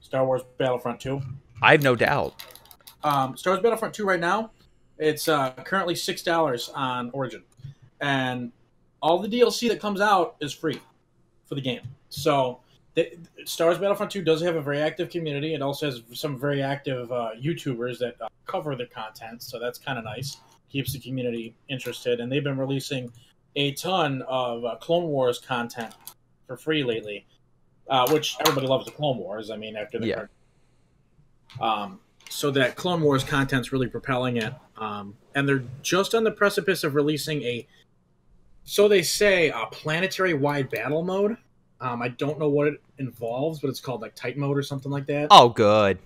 Star Wars Battlefront 2. I have no doubt. Star Wars Battlefront 2 right now, it's currently $6 on Origin. And all the DLC that comes out is free for the game. So Star Wars Battlefront 2 does have a very active community. It also has some very active YouTubers that cover the content, so that's kind of nice. Keeps the community interested. And they've been releasing a ton of Clone Wars content for free lately, which everybody loves the Clone Wars. I mean, after the so that Clone Wars content's really propelling it. And they're just on the precipice of releasing so they say, a planetary-wide battle mode. I don't know what it involves, but it's called like Titan mode or something like that. Oh, good.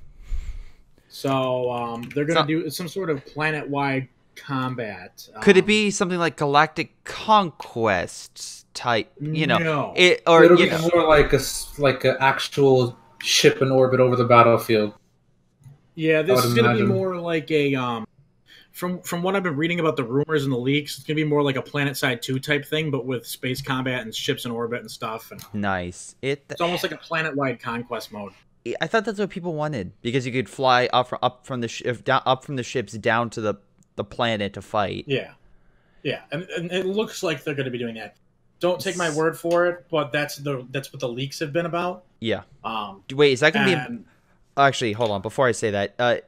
So they're going to do some sort of planet-wide combat. Could it be something like Galactic Conquest type? No. It'll be more like an actual ship in orbit over the battlefield. Yeah, this is going to be more like a from what I've been reading about the rumors and the leaks, it's going to be more like a PlanetSide 2 type thing, but with space combat and ships in orbit and stuff. And nice. It's almost like a planet-wide conquest mode. I thought that's what people wanted because you could fly up from the ships down to the planet to fight. Yeah, and it looks like they're going to be doing that. Don't take my word for it, but that's what the leaks have been about. Yeah. Wait, is that going to be? Actually, hold on. Before I say that,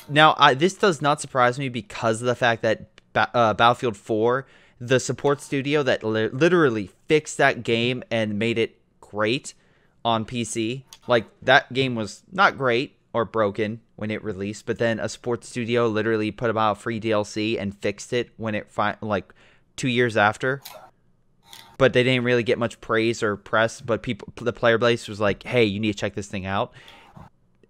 now this does not surprise me because of the fact that Battlefield 4 the support studio that literally fixed that game and made it great on PC. Like, that game was not great or broken when it released, but then a support studio literally put about free DLC and fixed it when it like 2 years after. But they didn't really get much praise or press, but the player base was like, hey, you need to check this thing out.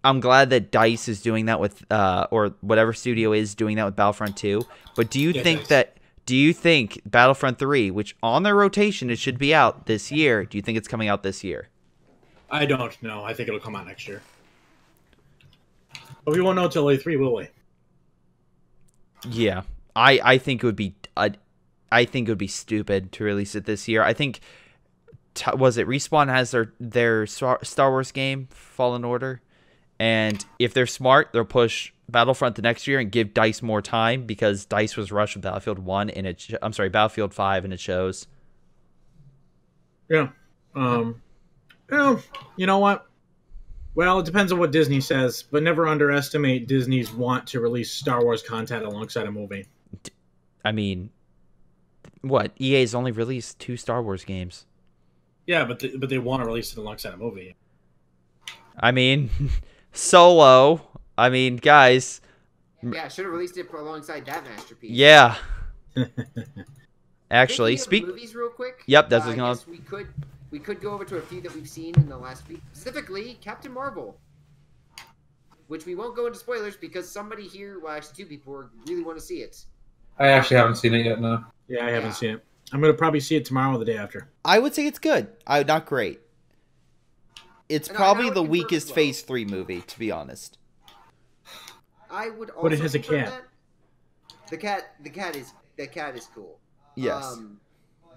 I'm glad that DICE is doing that with, or whatever studio is doing that with Battlefront 2. But do you think Battlefront 3, which on their rotation, it should be out this year, do you think it's coming out this year? I don't know. I think it'll come out next year. But we won't know till E3, will we? Yeah. I think it would be... I think it would be stupid to release it this year. I think, was it Respawn has their Star Wars game, Fallen Order, and if they're smart, they'll push Battlefront the next year and give DICE more time because DICE was rushed with Battlefield 1 and Battlefield 5, and it shows. Yeah. Well, you know what? Well, it depends on what Disney says, but never underestimate Disney's want to release Star Wars content alongside a movie. I mean, what? EA's only released 2 Star Wars games. Yeah, but they want to release it alongside a movie. I mean, Solo. I mean, guys. Yeah, should have released it alongside that masterpiece. Yeah. Actually, movies real quick. Yep, that's what's going on. We could go over to a few that we've seen in the last week. Specifically, Captain Marvel. Which we won't go into spoilers because somebody here, well, actually 2 people really want to see it. I actually haven't seen it yet, no. Yeah, I haven't seen it. I'm going to probably see it tomorrow or the day after. I would say it's good. Not great. It's probably the weakest Phase 3 movie, to be honest. I would also... But it has a cat. The cat is cool. Yes.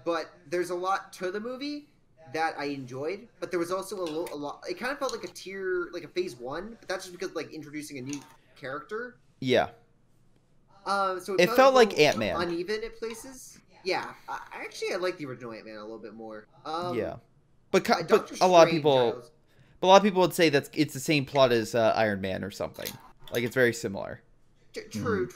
But there's a lot to the movie that I enjoyed, but there was also a lot. It kind of felt like a Phase 1, but that's just because like introducing a new character. Yeah. So it felt like Ant-Man. Uneven at places. Yeah, I like the original Ant-Man a little bit more. Yeah, but a lot of people would say that it's the same plot as Iron Man or something. Like it's very similar. True.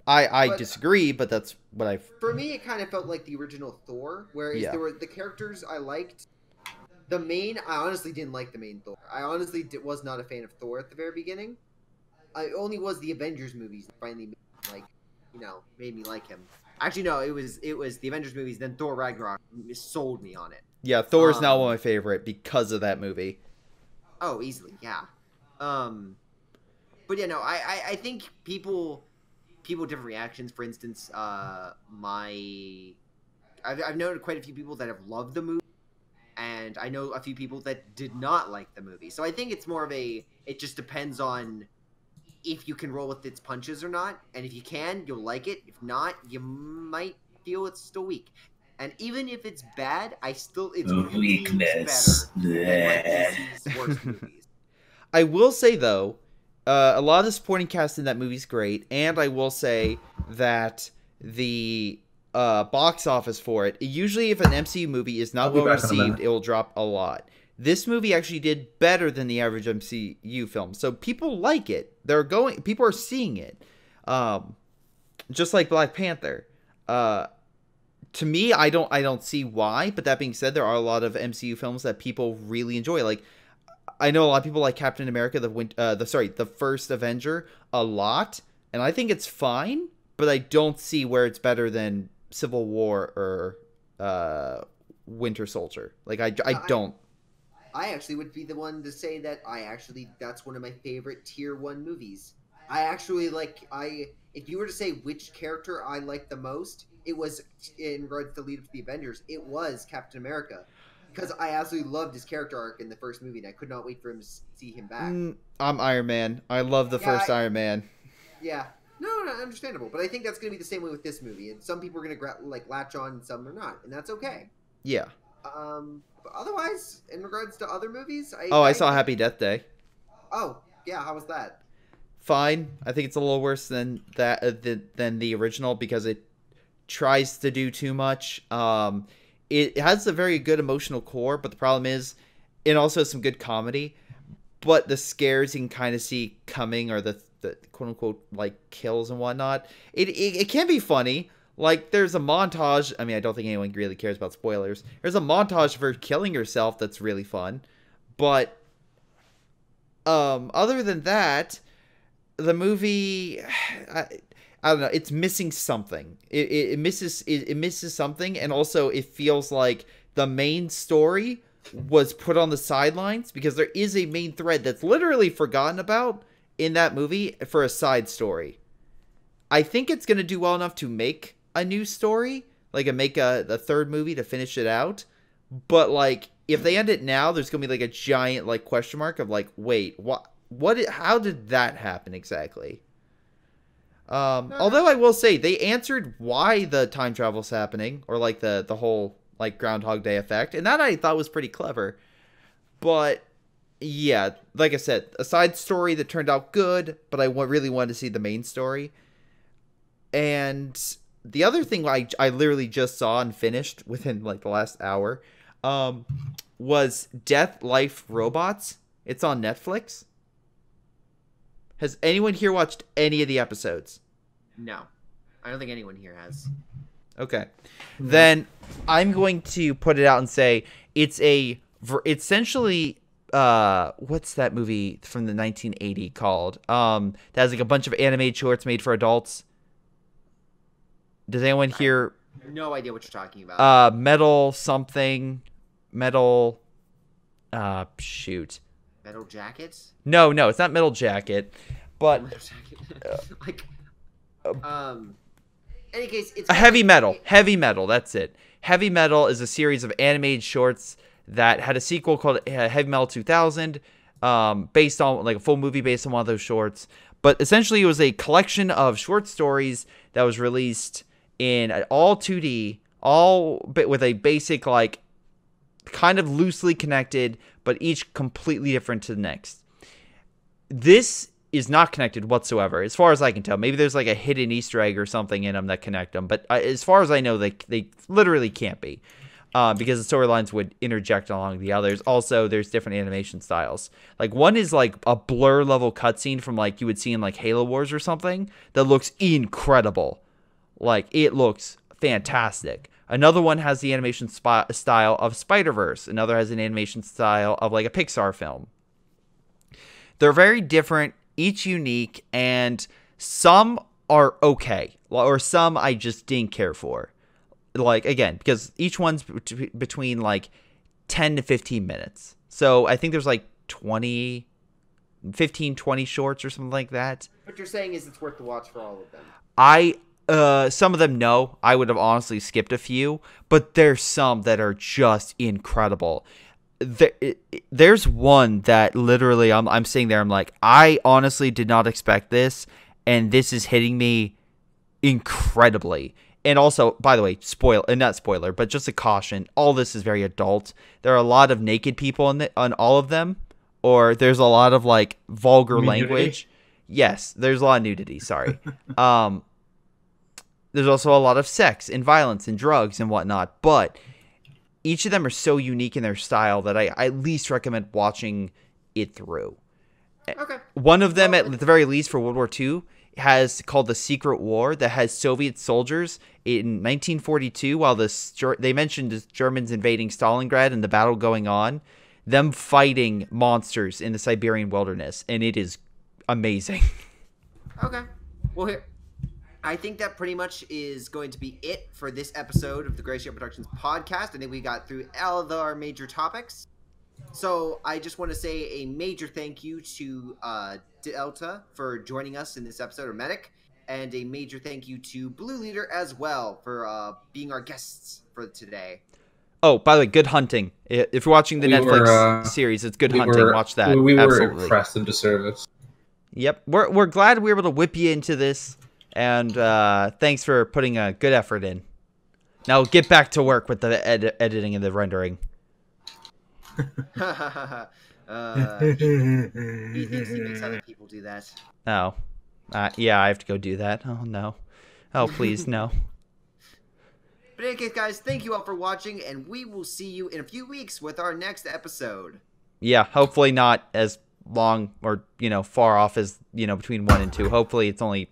I disagree, but that's what I... For me, it kind of felt like the original Thor, whereas there were the characters I liked. I honestly didn't like the main Thor. I honestly was not a fan of Thor at the very beginning. I only was the Avengers movies that finally made me like him. Actually, no, it was the Avengers movies, then Thor Ragnarok sold me on it. Yeah, Thor is now one of my favorite because of that movie. Oh, easily, yeah. But yeah, no, I think people have different reactions. For instance, I've known quite a few people that have loved the movie, and I know a few people that did not like the movie. So I think it's more of it just depends on if you can roll with its punches or not, and if you can, you'll like it. If not, you might feel it's still weak. And even if it's bad, it's weakness better than DC's worst movies. I will say though, a lot of the supporting cast in that movie is great, and I will say that the box office for it, usually if an MCU movie is not well received, it will drop a lot. This movie actually did better than the average MCU film, so people like it. People are seeing it, just like Black Panther. To me, I don't see why. But that being said, there are a lot of MCU films that people really enjoy. Like, I know a lot of people like Captain America, the first Avenger, a lot, and I think it's fine. But I don't see where it's better than Civil War or Winter Soldier. Like, I don't. I actually would be the one to say that that's one of my favorite tier 1 movies. If you were to say which character I like the most, it was in regards to lead up to the Avengers, it was Captain America. Because I absolutely loved his character arc in the first movie, and I could not wait for him to see him back. I'm Iron Man. I love the first Iron Man. Yeah. No, understandable. But I think that's going to be the same way with this movie. And some people are going to latch on, and some are not. And that's okay. Yeah. But otherwise, in regards to other movies... I saw Happy Death Day. Oh, yeah, how was that? Fine. I think it's a little worse than than the original because it tries to do too much. It has a very good emotional core, but the problem is it also has some good comedy. But the scares you can kind of see coming, or the quote-unquote, like, kills and whatnot, it can be funny. Like, there's a montage. I mean, I don't think anyone really cares about spoilers. There's a montage of her killing herself that's really fun. But, other than that, the movie, I don't know, it's missing something. It misses something, and also it feels like the main story was put on the sidelines, because there is a main thread that's literally forgotten about in that movie for a side story. I think it's going to do well enough to make a new story, like the third movie to finish it out. But like, if they end it now, there's going to be like a giant like question mark of like, wait, how did that happen exactly? Although I will say they answered why the time travel's happening, or like the whole like Groundhog Day effect, and that I thought was pretty clever. But yeah, like I said, a side story that turned out good, but I really wanted to see the main story. And the other thing I literally just saw and finished within like the last hour was Death, Life, Robots. It's on Netflix. Has anyone here watched any of the episodes? No. I don't think anyone here has. Okay. Then I'm going to put it out and say it's essentially what's that movie from the 1980 called? That has like a bunch of animated shorts made for adults. Does anyone here? I have no idea what you're talking about. Shoot. Metal Jackets? No, it's not Metal Jacket, but Metal Jacket. Any case, it's Heavy Metal. Heavy Metal, that's it. Heavy Metal is a series of animated shorts that had a sequel called Heavy Metal 2000, based on like a full movie based on one of those shorts. But essentially, it was a collection of short stories that was released in all 2D, with a basic like kind of loosely connected, but each completely different to the next. This is not connected whatsoever, as far as I can tell. Maybe there's like a hidden Easter egg or something in them that connect them, but as far as I know, they literally can't be, because the storylines would interject along the others. Also, there's different animation styles. Like, one is like a blur level cutscene from like you would see in like Halo Wars or something that looks incredible. Like, it looks fantastic. Another one has the animation style of Spider-Verse. Another has an animation style of like a Pixar film. They're very different, each unique, and some are okay, or some I just didn't care for. Like, again, because each one's between like 10 to 15 minutes. So I think there's like 20 shorts or something like that. What you're saying is it's worth the watch for all of them. Some of them, no. I would have honestly skipped a few, but there's some that are just incredible. There's one that literally I'm sitting there, I'm like, I honestly did not expect this, and this is hitting me incredibly. And also, by the way, not spoiler, but just a caution, all this is very adult. There are a lot of naked people on all of them, or there's a lot of like vulgar language. Yes, there's a lot of nudity, sorry. There's also a lot of sex and violence and drugs and whatnot, but each of them are so unique in their style that I at least recommend watching it through. Okay. One of them, at the very least, for World War II, has called The Secret War, that has Soviet soldiers in 1942, while they mentioned the Germans invading Stalingrad and the battle going on, them fighting monsters in the Siberian wilderness, and it is amazing. Okay. Well, here, I think that pretty much is going to be it for this episode of the Greyshot Productions podcast. I think we got through all of our major topics. So I just want to say a major thank you to Delta for joining us in this episode, or Medic, and a major thank you to Blue Leader as well for being our guests for today. Oh, by the way, Good Hunting. If you're watching the Netflix series, it's Good Hunting. Watch that. We were Absolutely. impressed into service. Yep. We're glad we were able to whip you into this. And thanks for putting a good effort in. Now get back to work with the editing and the rendering. He thinks he makes other people do that. Oh. Yeah, I have to go do that. Oh, no. Oh, please, no. But in any case, guys, thank you all for watching, and we will see you in a few weeks with our next episode. Yeah, hopefully not as long or, far off as, between 1 and 2. Hopefully it's only,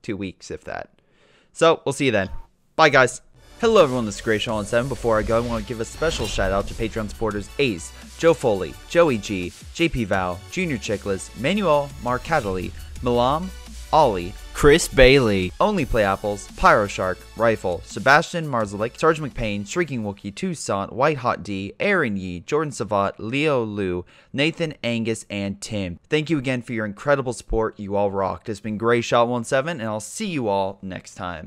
2 weeks, if that. So, we'll see you then. Bye, guys. Hello, everyone. This is Greyshot17. Before I go, I want to give a special shout out to Patreon supporters Ace, Joe Foley, Joey G, JP Vaal, jrchicklis, Manuel Marcadeli, Milam, Ollie, Chris Bailey, Onlyplayapples, Pyroshark, Rifle, Sebastian Marzalik, sgtMcPain, Streakingwookie, Tucson, WhiteHotD, Aaron Yee, Jordan Savat, Leo Liu, Nathan, Angus, and Tim. Thank you again for your incredible support. You all rocked. It's been Greyshot17, and I'll see you all next time.